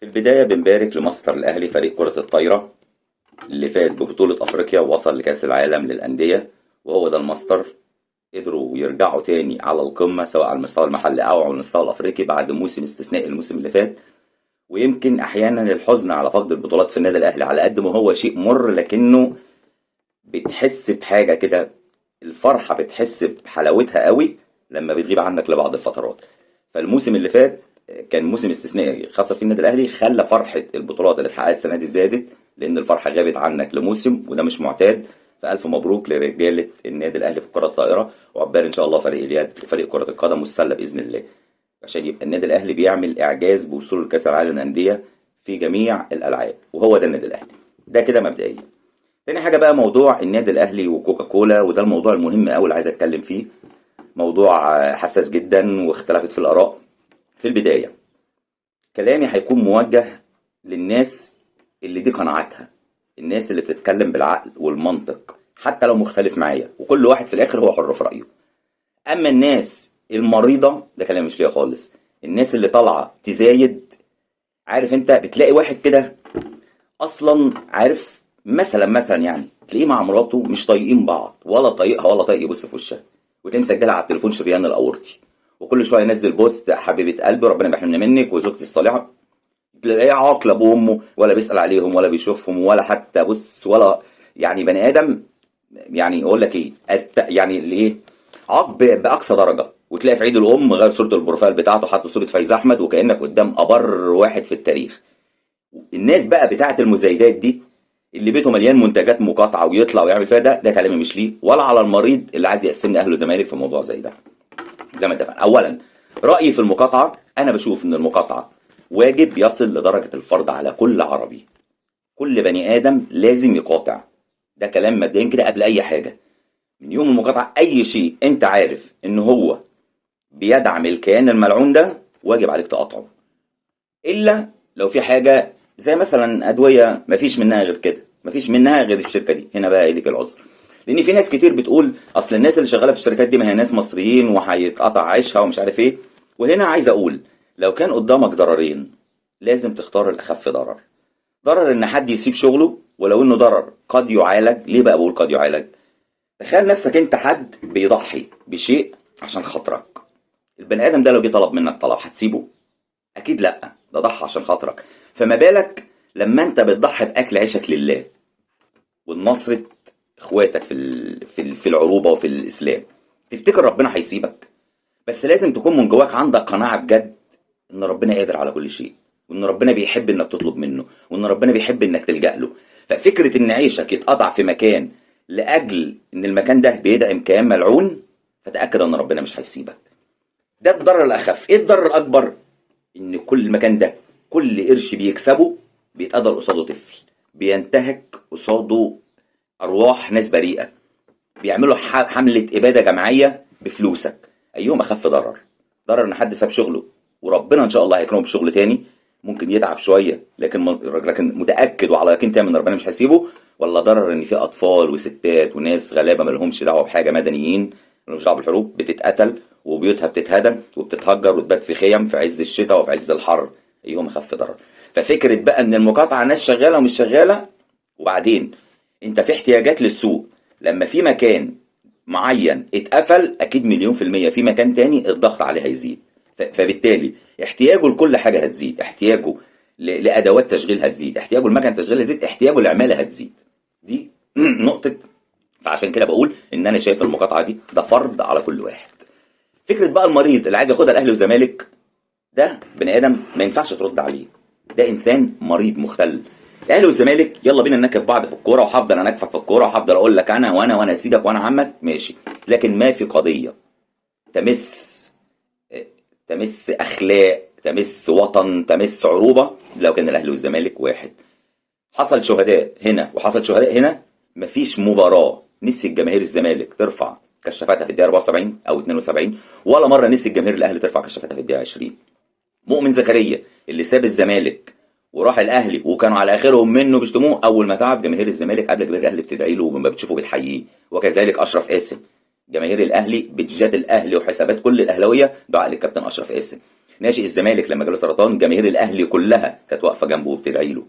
البداية بنبارك لماستر الأهلي فريق كرة الطايرة اللي فاز ببطولة أفريقيا ووصل لكأس العالم للأندية، وهو ده الماستر. قدروا يرجعوا تاني على القمة سواء على المستوى المحلي أو على المستوى الأفريقي بعد موسم استثنائي الموسم اللي فات. ويمكن أحيانا الحزن على فقد البطولات في النادي الأهلي على قد ما هو شيء مر، لكنه بتحس بحاجة كده، الفرحة بتحس بحلاوتها قوي لما بتغيب عنك لبعض الفترات. فالموسم اللي فات كان موسم استثنائي خاصة في النادي الأهلي، خلى فرحة البطولات اللي اتحققت السنة دي زادت، لأن الفرحة غابت عنك لموسم وده مش معتاد. فألف مبروك لرجالة النادي الأهلي في الكرة الطائرة، وعقبال إن شاء الله فريق اليد وفريق كرة القدم والسلة بإذن الله، عشان يبقى النادي الأهلي بيعمل إعجاز بوصوله لكأس العالم للأندية في جميع الألعاب، وهو ده النادي الأهلي. ده كده مبدئيا. تاني حاجة بقى موضوع النادي الأهلي وكوكا كولا، وده الموضوع المهم أوي اللي عايز أتكلم فيه. موضوع حساس جدا واختلفت في الآراء. في البداية كلامي هيكون موجه للناس اللي دي قناعاتها، الناس اللي بتتكلم بالعقل والمنطق حتى لو مختلف معايا، وكل واحد في الآخر هو حر في رأيه. أما الناس المريضة ده كلام مش ليا خالص. الناس اللي طالعة تزايد، عارف انت بتلاقي واحد كده اصلا، عارف مثلا يعني تلاقيه مع مراته مش طايقين بعض، ولا طايقها ولا طايق يبص في وشها، وتلاقيه مسجلها على التليفون شريان الاورطي، وكل شويه ينزل بوست حبيبه قلبي ربنا يحرمنا منك وزوجتي الصالحه. تلاقيه عاقل ابو امه، ولا بيسال عليهم ولا بيشوفهم ولا حتى بص، ولا يعني بني ادم. يعني اقول لك ايه، يعني اللي ايه، عاق باقصى درجه. وتلاقي في عيد الام غير صوره البروفايل بتاعته، حط صوره فايز احمد، وكانك قدام ابر واحد في التاريخ. الناس بقى بتاعه المزايدات دي اللي بيته مليان منتجات مقاطعه ويطلع ويعمل فيها ده كلامي مش ليه ولا على المريض اللي عايز يقسمني اهله زمالك في موضوع زي ده. زي ما اتفقنا، اولا رايي في المقاطعه، انا بشوف ان المقاطعه واجب يصل لدرجه الفرض على كل عربي. كل بني ادم لازم يقاطع، ده كلام مبدئيا كده قبل اي حاجه. من يوم المقاطعه اي شيء انت عارف ان هو بيدعم الكيان الملعون ده واجب عليك تقاطعه، الا لو في حاجه زي مثلا ادويه مفيش منها غير كده، مفيش منها غير الشركه دي، هنا بقى ليك العذر. لان في ناس كتير بتقول اصل الناس اللي شغاله في الشركات دي ما هي ناس مصريين وهيتقطع عيشها ومش عارف ايه. وهنا عايز اقول لو كان قدامك ضررين لازم تختار الاخف ضرر. ضرر ان حد يسيب شغله، ولو انه ضرر قد يعالج. ليه بقى بقول قد يعالج؟ تخيل نفسك انت حد بيضحي بشيء عشان خاطرك. البني ادم ده لو جه طلب منك طلب هتسيبه؟ اكيد لا، ده ضحى عشان خاطرك. فما بالك لما انت بتضحي باكل عيشك لله ونصرة اخواتك في العروبه وفي الاسلام، تفتكر ربنا هيسيبك؟ بس لازم تكون من جواك عندك قناعه بجد ان ربنا قادر على كل شيء، وان ربنا بيحب انك تطلب منه، وان ربنا بيحب انك تلجأ له. ففكره ان عيشك يتقطع في مكان لاجل ان المكان ده بيدعم كيان ملعون، فتاكد ان ربنا مش هيسيبك. ده الضرر الاخف. ايه الضرر الاكبر؟ ان كل المكان ده كل قرش بيكسبه بيتقدر قصاده طفل، بينتهك قصاده ارواح ناس بريئه، بيعملوا حمله اباده جماعيه بفلوسك. ايهم اخف ضرر؟ ضرر ان حد ساب شغله وربنا ان شاء الله هيكرمه بشغل تاني، ممكن يتعب شويه لكن متاكد وعلى يقين تام ان ربنا مش هيسيبه؟ ولا ضرر ان في اطفال وستات وناس غلابه ما لهمش دعوه بحاجه، مدنيين ما لهمش دعوه بالحروب، بتتقتل وبيوتها بتتهدم وبتتهجر وتبات في خيم في عز الشتاء وفي عز الحر؟ ايهم اخف ضرر؟ ففكره بقى ان المقاطعه ناس شغاله ومش شغاله. وبعدين انت في احتياجات للسوق، لما في مكان معين اتقفل اكيد مليون في المية في مكان تاني الضغط عليه هيزيد، فبالتالي احتياجه لكل حاجة هتزيد، احتياجه لادوات تشغيل هتزيد، احتياجه لمكان تشغيل هتزيد، احتياجه لعمالة هتزيد. دي نقطة. فعشان كده بقول ان انا شايف المقاطعة دي ده فرض على كل واحد. فكرة بقى المريض اللي عايز ياخدها الاهلي وزمالك، ده بني ادم ما ينفعش ترد عليه، ده انسان مريض مختل. الاهلي والزمالك يلا بينا ننكف بعض في الكوره، وهفضل انكفك في الكوره، وهفضل اقول لك انا وانا سيدك وانا عمك، ماشي. لكن ما في قضيه تمس اخلاق، تمس وطن، تمس عروبه لو كان الاهلي والزمالك واحد. حصل شهداء هنا وحصل شهداء هنا. مفيش مباراه نسي الجماهير الزمالك ترفع كشافتها في الدقيقه 74 او 72، ولا مره نسي الجماهير الاهلي ترفع كشافتها في الدقيقه 20. مؤمن زكريا اللي ساب الزمالك وراح الاهلي وكانوا على اخرهم منه بيشتموه، اول ما تعب جماهير الزمالك قبل جماهير الاهلي بتدعي له وما بتشوفه بتحييه. وكذلك اشرف قاسم، جماهير الاهلي بتجاد الاهلي وحسابات كل الاهلاويه دعاء للكابتن اشرف قاسم. ناشئ الزمالك لما جاله سرطان جماهير الاهلي كلها كانت واقفه جنبه وبتدعي له.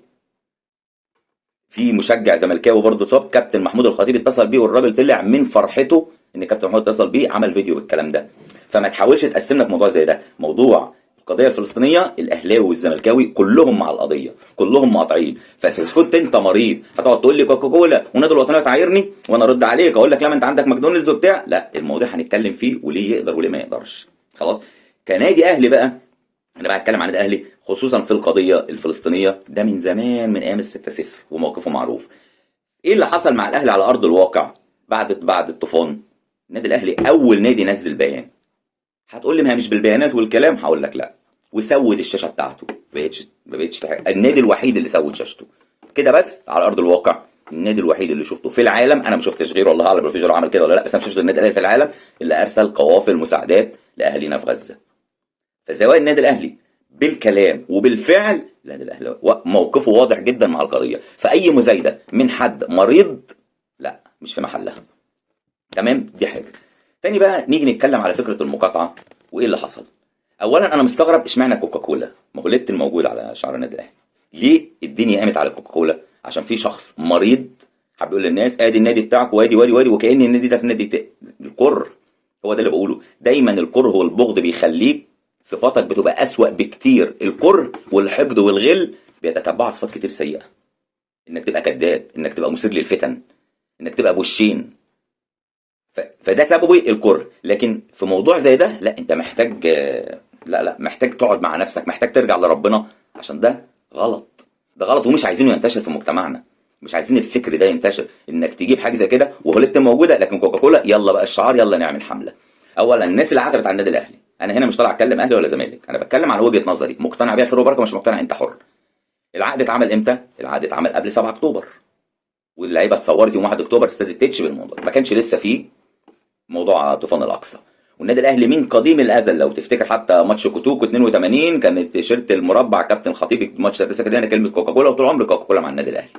في مشجع زملكاوي برضه اتصاب، كابتن محمود الخطيب اتصل بيه والراجل طلع من فرحته ان كابتن محمود اتصل بيه عمل فيديو بالكلام ده. فما تحاولش تقسمنا في موضوع زي ده. موضوع القضيه الفلسطينيه الاهلاوي والزملكاوي كلهم مع القضيه، كلهم مقاطعين. كنت انت مريض هتقعد تقول لي كوكاكولا والنادي الوطني تعايرني وانا ارد عليك اقول لك لا ما انت عندك ماكدونالدز وبتاع؟ لا، الموضوع هنتكلم فيه وليه يقدر وليه ما يقدرش. خلاص. كنادي اهلي بقى، انا بقى اتكلم عن الاهلي خصوصا في القضيه الفلسطينيه، ده من زمان من ايام ال6-0 وموقفه معروف. ايه اللي حصل مع الاهلي على ارض الواقع بعد الطوفان؟ النادي الاهلي اول نادي نزل بيان. هتقول لي ما هي مش بالبيانات والكلام، هقول لك لا، وسود الشاشه بتاعته. ما بقتش في حاجه. النادي الوحيد اللي سود شاشته كده بس على ارض الواقع. النادي الوحيد اللي شفته في العالم، انا ما شفتش غيره، والله اعلم لو في غيره عمل كده ولا لا، بس انا ما شفتش النادي الاهلي في العالم اللي ارسل قوافل مساعدات لاهالينا في غزه. فسواء النادي الاهلي بالكلام وبالفعل، النادي الاهلي موقفه واضح جدا مع القضيه. فاي مزايده من حد مريض لا، مش في محلها. تمام؟ دي حاجه. تاني بقى نيجي نتكلم على فكره المقاطعه وايه اللي حصل. اولا انا مستغرب اشمعنى كوكاكولا؟ ما هو ليبتون موجود على شعار النادي الاهلي. ليه الدنيا قامت على كوكاكولا؟ عشان في شخص مريض حب يقول للناس ادي النادي بتاعك وادي وادي وادي، وكأن النادي ده في النادي الكره. هو ده اللي بقوله، دايما الكره والبغض بيخليك صفاتك بتبقى أسوأ بكتير. الكره والحقد والغل بيتتبعوا صفات كتير سيئة. انك تبقى كذاب، انك تبقى مثير للفتن، انك تبقى بوشين. فده سببه الكره. لكن في موضوع زي ده لا، انت محتاج محتاج تقعد مع نفسك، محتاج ترجع لربنا، عشان ده غلط. ده غلط ومش عايزينه ينتشر في مجتمعنا. مش عايزين الفكر ده ينتشر، انك تجيب حاجه زي كده وهو لسه موجوده. لكن كوكاكولا يلا بقى الشعار، يلا نعمل حمله. اولا الناس اللي عتبت على النادي الاهلي، انا هنا مش طالع اتكلم اهلي ولا زمالك، انا بتكلم على وجهه نظري، مقتنع بيها خير وبركه، مش مقتنع انت حر. العقد اتعمل امتى؟ العقد اتعمل قبل 7 اكتوبر، واللعيبه اتصورت يوم 1 اكتوبر استاد التتش بالموضوع، ما كانش لسه فيه موضوع طوفان الاقصى. والنادي الاهلي من قديم الازل، لو تفتكر حتى ماتش كوتوكو 82 كان التيشيرت المربع كابتن خطيب الماتش ده كده كلمه كوكاكولا، وطول عمري كوكاكولا مع النادي الاهلي.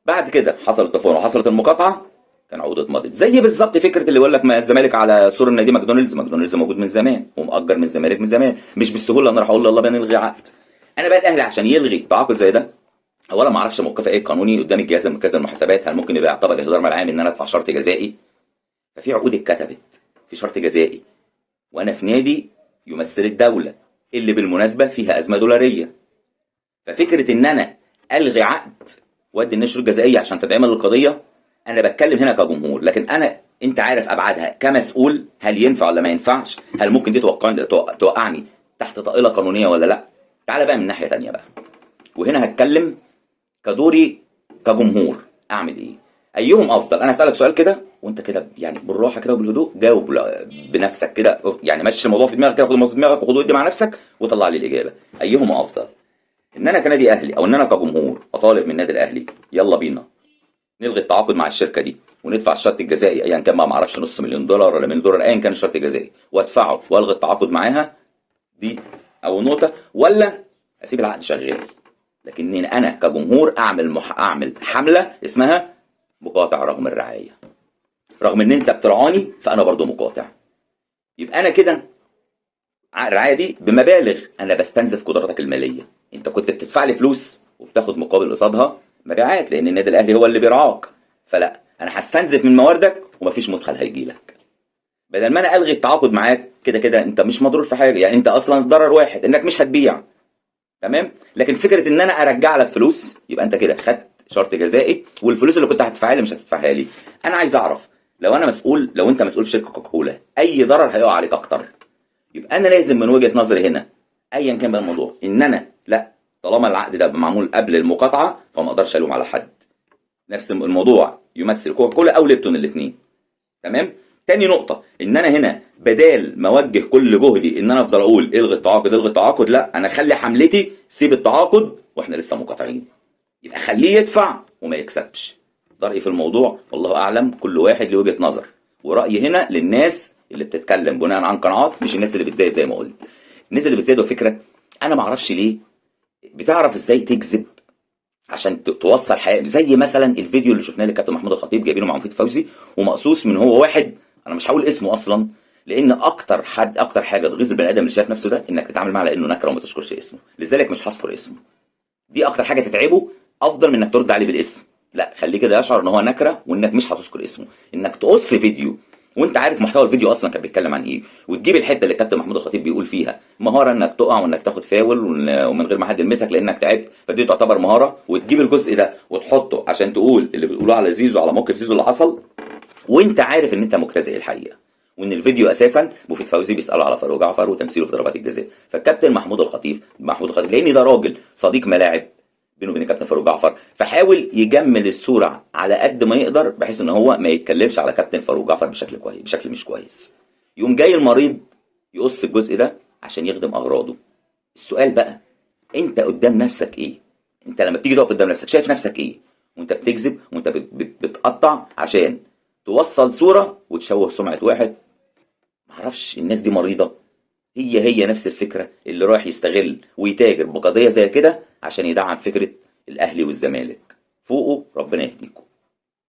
بعد كده حصل الطوفان وحصلت المقاطعه، كان عقده مضت. زي بالظبط فكره اللي يقول لك ما الزمالك على سور النادي ماكدونالدز موجود من زمان ومأجر من الزمالك من زمان، مش بالسهوله انا راح اقول له يلا بينا نلغي عقد. انا بقى الاهلي عشان يلغي تعاقد زي ده، اولا ما اعرفش موقفه ايه قانوني قدام الجهاز المركزي للمحاسبات، هل ممكن يبقى يعتبر اهدار مال عام ان انا ادفع شرط جزائي؟ ففي عقود اتكتبت في شرط جزائي، وانا في نادي يمثل الدوله اللي بالمناسبه فيها ازمه دولاريه. ففكره ان انا الغي عقد وادي النشر الجزائيه عشان تدعيما للقضيه، انا بتكلم هنا كجمهور. لكن انت عارف ابعادها كمسؤول، هل ينفع ولا ما ينفعش؟ هل ممكن دي توقعني تحت طائله قانونيه ولا لا؟ تعال بقى من ناحيه ثانيه بقى، وهنا هتكلم كدوري كجمهور. اعمل ايه؟ ايهم افضل؟ انا اسالك سؤال كده وانت كده يعني بالراحه كده وبالهدوء جاوب بنفسك كده، يعني مشي الموضوع في دماغك كده، خد الموضوع في دماغك وخد ودي مع نفسك وطلع لي الاجابه. ايهم افضل؟ ان انا كنادي اهلي او ان انا كجمهور اطالب من النادي الاهلي يلا بينا نلغي التعاقد مع الشركه دي وندفع الشرط الجزائي ايا كان، ما اعرفش نص مليون دولار ولا مليون دولار ايا كان الشرط الجزائي، وادفعه والغي التعاقد معاها دي اول نقطه، ولا اسيب العقد شغال؟ لكن انا كجمهور اعمل حمله اسمها مقاطع رغم الرعايه، رغم ان انت بترعاني فانا برضو مقاطع. يبقى انا كده الرعايه دي بمبالغ، انا بستنزف قدراتك الماليه. انت كنت بتدفع لي فلوس وبتاخد مقابل قصادها مبيعات، لان النادي الاهلي هو اللي بيرعاك. فلا، انا هستنزف من مواردك ومفيش مدخل هيجي لك. بدل ما انا الغي التعاقد معاك، كده كده انت مش مضرور في حاجه، يعني انت اصلا الضرر واحد انك مش هتبيع. تمام؟ لكن فكره ان انا ارجع لك فلوس، يبقى انت كده خدت شرط جزائي، والفلوس اللي كنت هتدفعها لي مش هتدفعها لي. انا عايز اعرف لو انا مسؤول، لو انت مسؤول في شركه كوكاكولا، اي ضرر هيقع عليك اكتر؟ يبقى انا لازم من وجهه نظري هنا ايا كان بقى الموضوع، ان انا لا، طالما العقد ده معمول قبل المقاطعه فما اقدرش الوم على حد. نفس الموضوع يمثل كوكاكولا او ليبتون الاثنين. تمام؟ تاني نقطه، ان انا هنا بدال ما اوجه كل جهدي ان انا افضل اقول الغي التعاقد الغي التعاقد، لا، انا اخلي حملتي سيب التعاقد واحنا لسه مقاطعين. يبقى خليه يدفع وما يكسبش. ده رايي في الموضوع، والله اعلم، كل واحد له وجهه نظر، ورايي هنا للناس اللي بتتكلم بناء عن قناعات، مش الناس اللي بتزايد زي ما قلت. الناس اللي بتزايد فكره، انا ما اعرفش ليه بتعرف ازاي تكذب عشان توصل حقيقة. زي مثلا الفيديو اللي شفناه للكابتن محمود الخطيب جايبينه مع مفيد فوزي، ومقصوص من هو واحد انا مش هقول اسمه اصلا، لان اكتر حاجه تغيظ البني ادم اللي شايف نفسه ده انك تتعامل معاه على انه نكره وما تذكرش اسمه، لذلك مش هذكر اسمه. دي اكتر حاجه تتعبه، افضل من انك ترد عليه بالاسم. لا، خليه كده يشعر ان هو نكره وانك مش هتذكر اسمه. انك تقص فيديو وانت عارف محتوى الفيديو اصلا كان بيتكلم عن ايه، وتجيب الحته اللي الكابتن محمود الخطيب بيقول فيها مهاره انك تقع وانك تاخد فاول ومن غير ما حد يلمسك لانك تعبت، فدي تعتبر مهاره، وتجيب الجزء ده وتحطه عشان تقول اللي بتقولوه على زيزو، على موقف زيزو اللي حصل، وانت عارف ان انت مجتزئ الحقيقه، وان الفيديو اساسا مفيد فوزي بيساله على فاروق جعفر وتمثيله في ضربات الجزاء. فالكابتن محمود الخطيب لان ده راجل صديق ملاعب بينه وبين الكابتن فاروق جعفر، فحاول يجمل الصوره على قد ما يقدر بحيث ان هو ما يتكلمش على كابتن فاروق جعفر بشكل كويس، بشكل مش كويس. يقوم جاي المريض يقص الجزء ده عشان يخدم اغراضه. السؤال بقى، انت قدام نفسك ايه؟ انت لما بتيجي تقف قدام نفسك شايف نفسك ايه؟ وانت بتكذب وانت بتقطع عشان توصل صوره وتشوه سمعه واحد. معرفش، الناس دي مريضه. هي نفس الفكره اللي رايح يستغل ويتاجر بقضيه زي كده عشان يدعم فكره الاهلي والزمالك. فوقه